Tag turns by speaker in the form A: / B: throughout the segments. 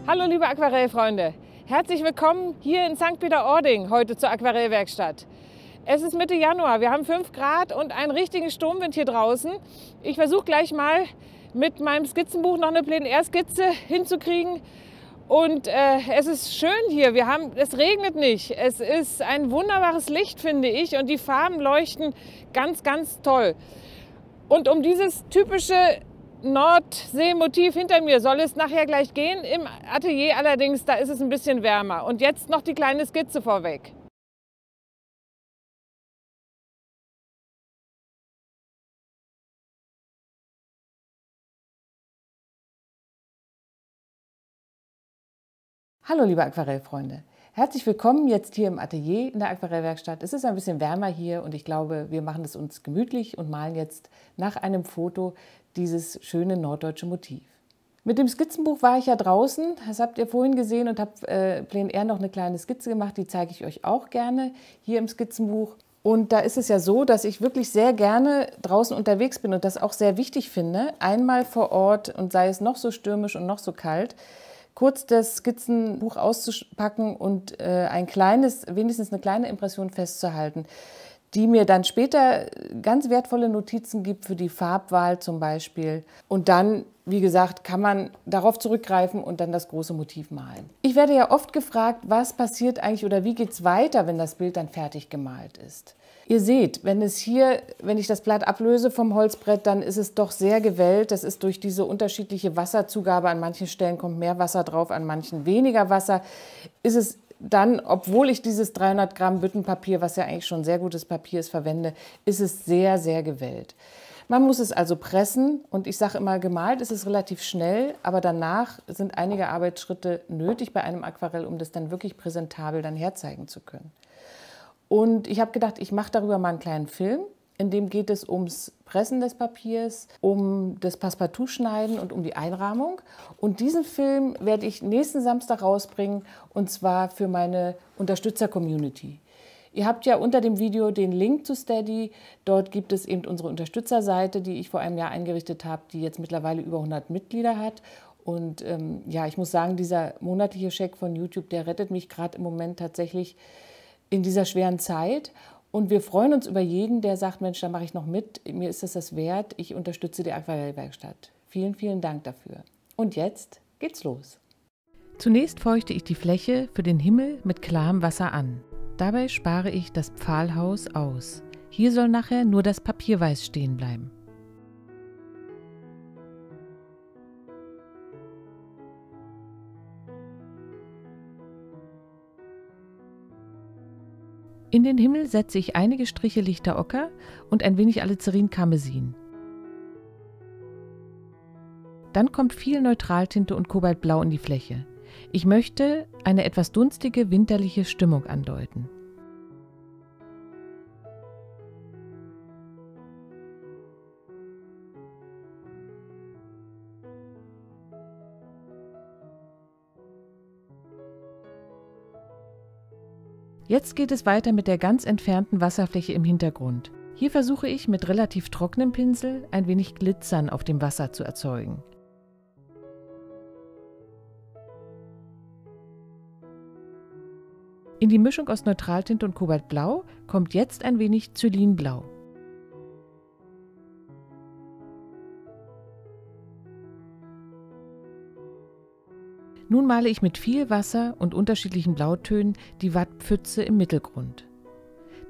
A: Hallo liebe Aquarellfreunde, herzlich willkommen hier in St. Peter-Ording, heute zur Aquarellwerkstatt. Es ist Mitte Januar, wir haben 5 Grad und einen richtigen Sturmwind hier draußen. Ich versuche gleich mal mit meinem Skizzenbuch noch eine Plein-Air-Skizze hinzukriegen. Und es ist schön hier, es regnet nicht, es ist ein wunderbares Licht, finde ich, und die Farben leuchten ganz, ganz toll. Und um dieses typische Nordseemotiv hinter mir soll es nachher gleich gehen. Im Atelier allerdings, da ist es ein bisschen wärmer. Und jetzt noch die kleine Skizze vorweg. Hallo liebe Aquarellfreunde, herzlich willkommen jetzt hier im Atelier in der Aquarellwerkstatt. Es ist ein bisschen wärmer hier und ich glaube, wir machen es uns gemütlich und malen jetzt nach einem Foto dieses schöne norddeutsche Motiv. Mit dem Skizzenbuch war ich ja draußen, das habt ihr vorhin gesehen, und habe Plein Air noch eine kleine Skizze gemacht, die zeige ich euch auch gerne hier im Skizzenbuch. Und da ist es ja so, dass ich wirklich sehr gerne draußen unterwegs bin und das auch sehr wichtig finde, einmal vor Ort und sei es noch so stürmisch und noch so kalt, kurz das Skizzenbuch auszupacken und wenigstens eine kleine Impression festzuhalten, die mir dann später ganz wertvolle Notizen gibt für die Farbwahl zum Beispiel. Und dann, wie gesagt, kann man darauf zurückgreifen und dann das große Motiv malen. Ich werde ja oft gefragt, was passiert eigentlich oder wie geht es weiter, wenn das Bild dann fertig gemalt ist. Ihr seht, wenn ich das Blatt ablöse vom Holzbrett, dann ist es doch sehr gewellt. Das ist durch diese unterschiedliche Wasserzugabe. An manchen Stellen kommt mehr Wasser drauf, an manchen weniger Wasser. Ist es dann, obwohl ich dieses 300 Gramm Büttenpapier, was ja eigentlich schon sehr gutes Papier ist, verwende, ist es sehr, sehr gewellt. Man muss es also pressen und ich sage immer, gemalt ist es relativ schnell, aber danach sind einige Arbeitsschritte nötig bei einem Aquarell, um das dann wirklich präsentabel dann herzeigen zu können. Und ich habe gedacht, ich mache darüber mal einen kleinen Film. In dem geht es ums Pressen des Papiers, um das Passepartout-Schneiden und um die Einrahmung. Und diesen Film werde ich nächsten Samstag rausbringen, und zwar für meine Unterstützer-Community. Ihr habt ja unter dem Video den Link zu Steady. Dort gibt es eben unsere Unterstützerseite, die ich vor einem Jahr eingerichtet habe, die jetzt mittlerweile über 100 Mitglieder hat. Und ja, ich muss sagen, dieser monatliche Scheck von YouTube, der rettet mich gerade im Moment tatsächlich in dieser schweren Zeit. Und wir freuen uns über jeden, der sagt, Mensch, da mache ich noch mit, mir ist das wert, ich unterstütze die Aquarellwerkstatt. Vielen, vielen Dank dafür. Und jetzt geht's los. Zunächst feuchte ich die Fläche für den Himmel mit klarem Wasser an. Dabei spare ich das Pfahlhaus aus. Hier soll nachher nur das Papierweiß stehen bleiben. In den Himmel setze ich einige Striche lichter Ocker und ein wenig Alizarin-Karmesin. Dann kommt viel Neutraltinte und Kobaltblau in die Fläche. Ich möchte eine etwas dunstige, winterliche Stimmung andeuten. Jetzt geht es weiter mit der ganz entfernten Wasserfläche im Hintergrund. Hier versuche ich mit relativ trockenem Pinsel ein wenig Glitzern auf dem Wasser zu erzeugen. In die Mischung aus Neutraltinte und Kobaltblau kommt jetzt ein wenig Zylinblau. Nun male ich mit viel Wasser und unterschiedlichen Blautönen die Wattpfütze im Mittelgrund.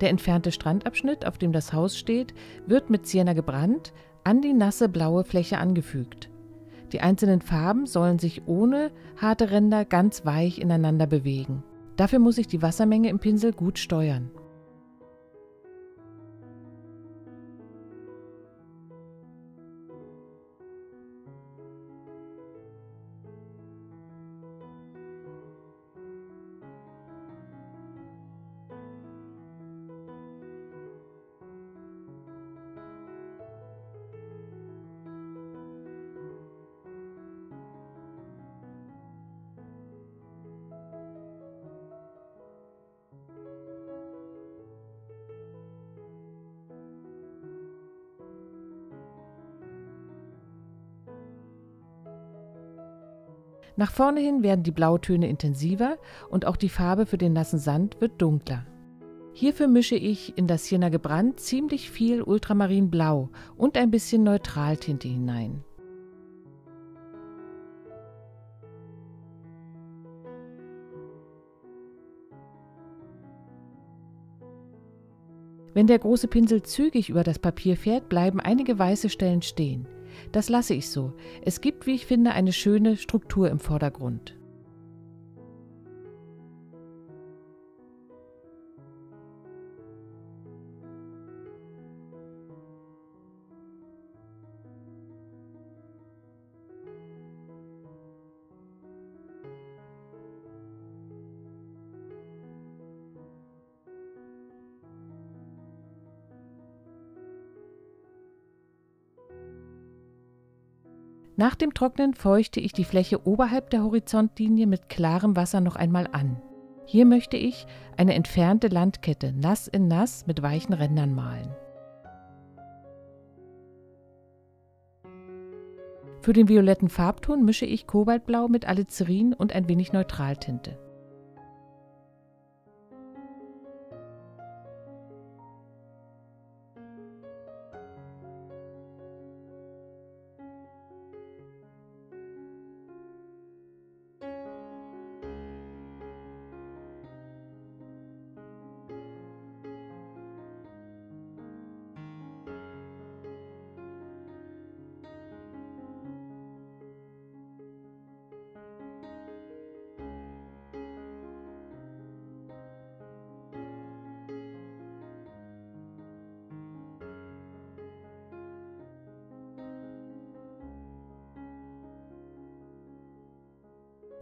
A: Der entfernte Strandabschnitt, auf dem das Haus steht, wird mit Sienna gebrannt, an die nasse blaue Fläche angefügt. Die einzelnen Farben sollen sich ohne harte Ränder ganz weich ineinander bewegen. Dafür muss ich die Wassermenge im Pinsel gut steuern. Nach vorne hin werden die Blautöne intensiver und auch die Farbe für den nassen Sand wird dunkler. Hierfür mische ich in das Sienna gebrannt ziemlich viel Ultramarinblau und ein bisschen Neutraltinte hinein. Wenn der große Pinsel zügig über das Papier fährt, bleiben einige weiße Stellen stehen. Das lasse ich so. Es gibt, wie ich finde, eine schöne Struktur im Vordergrund. Nach dem Trocknen feuchte ich die Fläche oberhalb der Horizontlinie mit klarem Wasser noch einmal an. Hier möchte ich eine entfernte Landkette nass in nass mit weichen Rändern malen. Für den violetten Farbton mische ich Kobaltblau mit Alizarin und ein wenig Neutraltinte.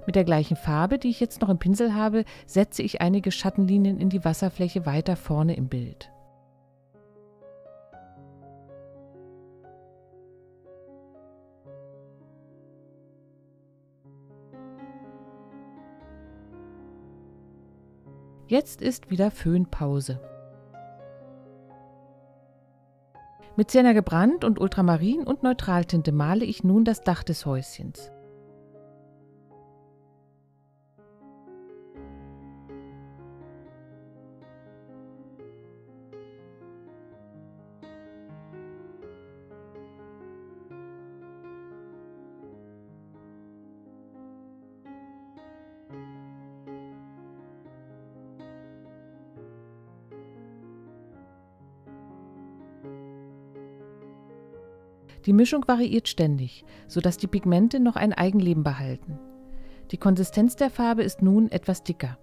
A: Mit der gleichen Farbe, die ich jetzt noch im Pinsel habe, setze ich einige Schattenlinien in die Wasserfläche weiter vorne im Bild. Jetzt ist wieder Föhnpause. Mit Sienna gebrannt und Ultramarin und Neutraltinte male ich nun das Dach des Häuschens. Die Mischung variiert ständig, sodass die Pigmente noch ein Eigenleben behalten. Die Konsistenz der Farbe ist nun etwas dicker.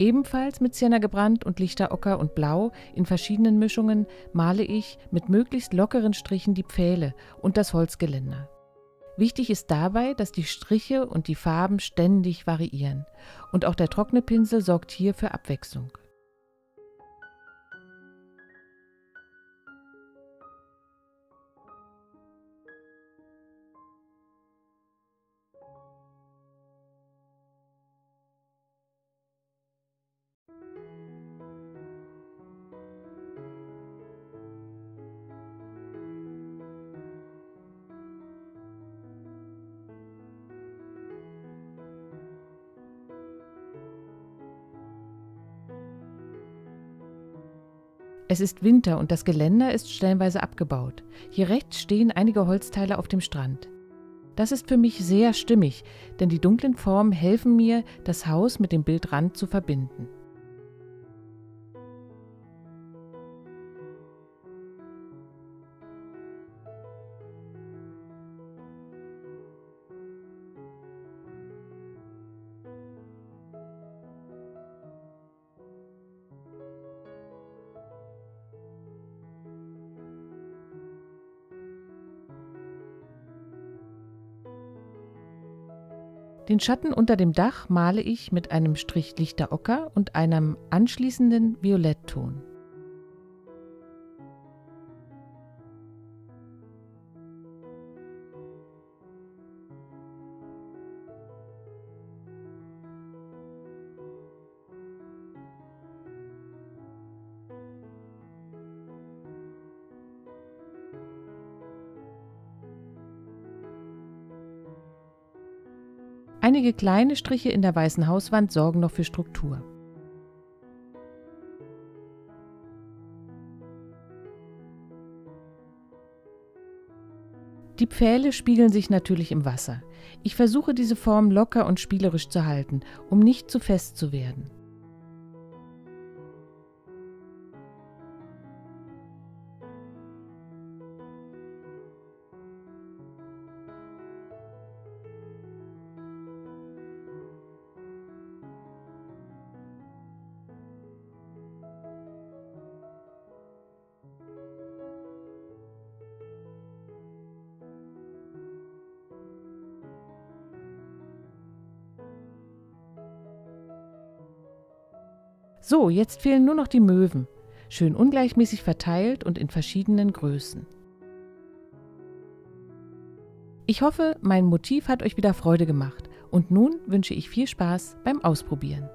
A: Ebenfalls mit Sienna gebrannt und lichter Ocker und Blau in verschiedenen Mischungen male ich mit möglichst lockeren Strichen die Pfähle und das Holzgeländer. Wichtig ist dabei, dass die Striche und die Farben ständig variieren und auch der trockene Pinsel sorgt hier für Abwechslung. Es ist Winter und das Geländer ist stellenweise abgebaut. Hier rechts stehen einige Holzteile auf dem Strand. Das ist für mich sehr stimmig, denn die dunklen Formen helfen mir, das Haus mit dem Bildrand zu verbinden. Den Schatten unter dem Dach male ich mit einem Strich lichter Ocker und einem anschließenden Violettton. Einige kleine Striche in der weißen Hauswand sorgen noch für Struktur. Die Pfähle spiegeln sich natürlich im Wasser. Ich versuche diese Form locker und spielerisch zu halten, um nicht zu fest zu werden. So, jetzt fehlen nur noch die Möwen. Schön ungleichmäßig verteilt und in verschiedenen Größen. Ich hoffe, mein Motiv hat euch wieder Freude gemacht und nun wünsche ich viel Spaß beim Ausprobieren.